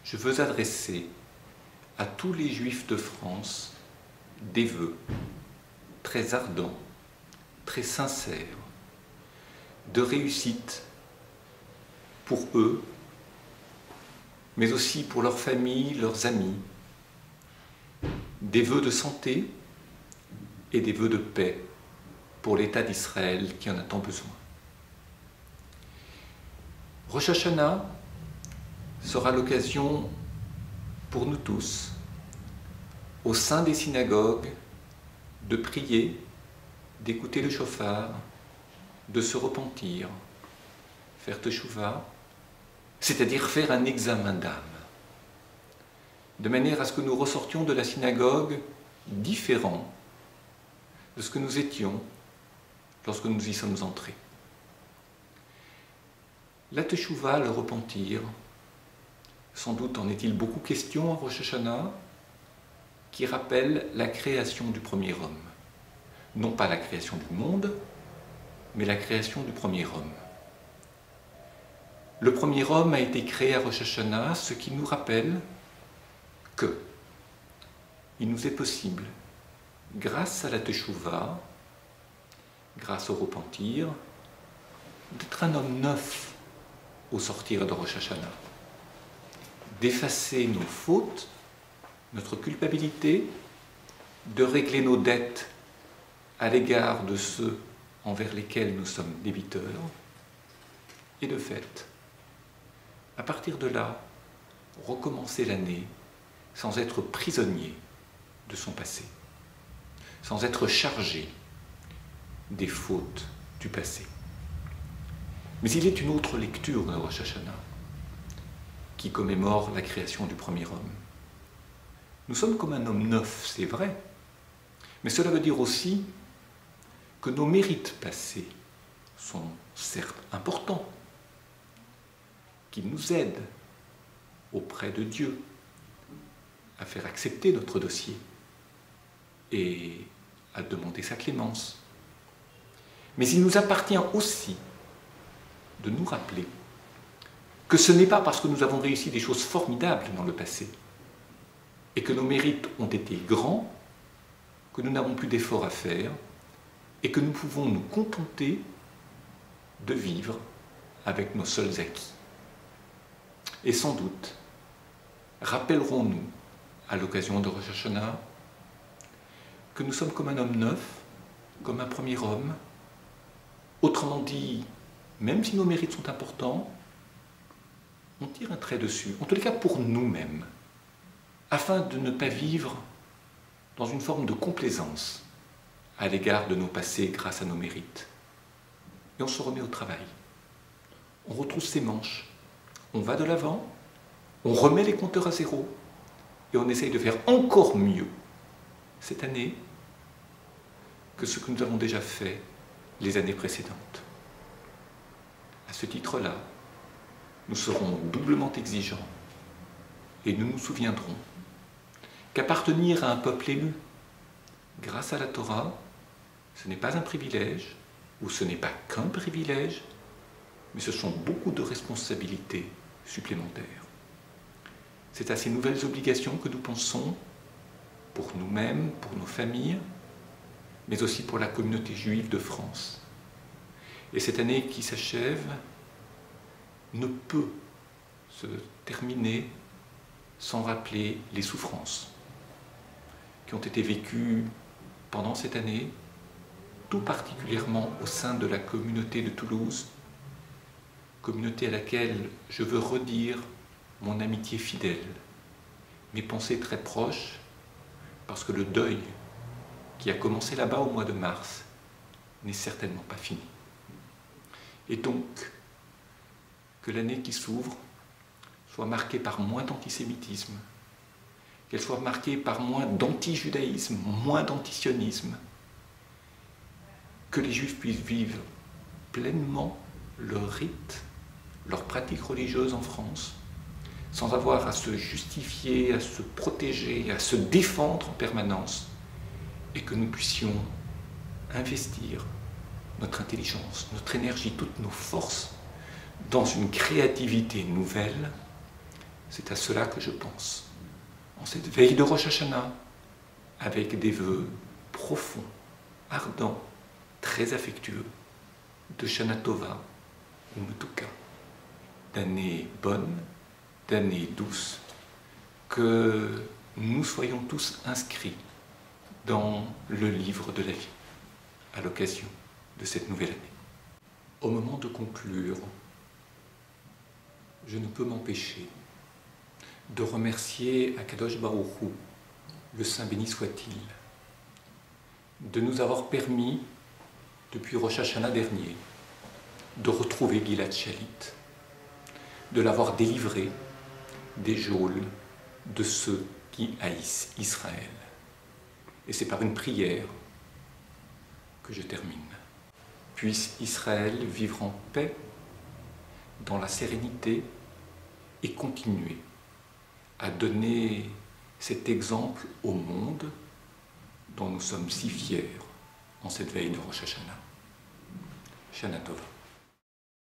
je veux adresser à tous les Juifs de France des vœux très ardents, très sincères, de réussite pour eux, mais aussi pour leurs familles, leurs amis, des vœux de santé et des vœux de paix pour l'État d'Israël qui en a tant besoin. Rosh Hashanah sera l'occasion pour nous tous, au sein des synagogues, de prier, d'écouter le shofar, de se repentir, faire teshuva, c'est-à-dire faire un examen d'âme, de manière à ce que nous ressortions de la synagogue différents de ce que nous étions lorsque nous y sommes entrés. La teshuva, le repentir, sans doute en est-il beaucoup question à Rosh Hashanah, qui rappelle la création du premier homme. Non pas la création du monde, mais la création du premier homme. Le premier homme a été créé à Rosh Hashanah, ce qui nous rappelle que il nous est possible, grâce à la teshuva, grâce au repentir, d'être un homme neuf au sortir de Rosh Hashanah, d'effacer nos fautes, notre culpabilité, de régler nos dettes à l'égard de ceux envers lesquels nous sommes débiteurs, et de fait, à partir de là, recommencer l'année sans être prisonnier de son passé, sans être chargé des fautes du passé. Mais il est une autre lecture de Rosh Hashanah qui commémore la création du premier homme. Nous sommes comme un homme neuf, c'est vrai, mais cela veut dire aussi que nos mérites passés sont certes importants, qu'ils nous aident auprès de Dieu à faire accepter notre dossier et à demander sa clémence. Mais il nous appartient aussi de nous rappeler que ce n'est pas parce que nous avons réussi des choses formidables dans le passé et que nos mérites ont été grands que nous n'avons plus d'efforts à faire et que nous pouvons nous contenter de vivre avec nos seuls acquis. Et sans doute, rappellerons-nous, à l'occasion de Rosh Hashanah, que nous sommes comme un homme neuf, comme un premier homme. Autrement dit, même si nos mérites sont importants, on tire un trait dessus, en tous les cas pour nous-mêmes, afin de ne pas vivre dans une forme de complaisance à l'égard de nos passés grâce à nos mérites. Et on se remet au travail. On retrousse ses manches. On va de l'avant, on remet les compteurs à zéro et on essaye de faire encore mieux cette année que ce que nous avons déjà fait les années précédentes. À ce titre-là, nous serons doublement exigeants et nous nous souviendrons qu'appartenir à un peuple élu grâce à la Torah, ce n'est pas un privilège, ou ce n'est pas qu'un privilège, mais ce sont beaucoup de responsabilités supplémentaires. C'est à ces nouvelles obligations que nous pensons pour nous-mêmes, pour nos familles, mais aussi pour la communauté juive de France. Et cette année qui s'achève ne peut se terminer sans rappeler les souffrances qui ont été vécues pendant cette année, tout particulièrement au sein de la communauté de Toulouse, communauté à laquelle je veux redire mon amitié fidèle, mes pensées très proches, parce que le deuil qui a commencé là-bas au mois de mars n'est certainement pas fini. Et donc, que l'année qui s'ouvre soit marquée par moins d'antisémitisme, qu'elle soit marquée par moins d'anti-judaïsme, moins d'antisionisme, que les Juifs puissent vivre pleinement leur rite, leurs pratiques religieuses en France, sans avoir à se justifier, à se protéger, à se défendre en permanence, et que nous puissions investir notre intelligence, notre énergie, toutes nos forces dans une créativité nouvelle, C'est à cela que je pense. En cette veille de Rosh Hashanah, avec des vœux profonds, ardents, très affectueux, de Shana Tova ou Metuka, d'années bonnes, d'années douces, que nous soyons tous inscrits dans le livre de la vie, à l'occasion de cette nouvelle année. Au moment de conclure, je ne peux m'empêcher de remercier Akadosh Baruch Hu, le Saint béni soit-il, de nous avoir permis, depuis Rosh Hashanah dernier, de retrouver Gilad Shalit, de l'avoir délivré des geôles de ceux qui haïssent Israël. Et c'est par une prière que je termine. Puisse Israël vivre en paix, dans la sérénité, et continuer à donner cet exemple au monde dont nous sommes si fiers en cette veille de Rosh Hashanah. Shana Tova.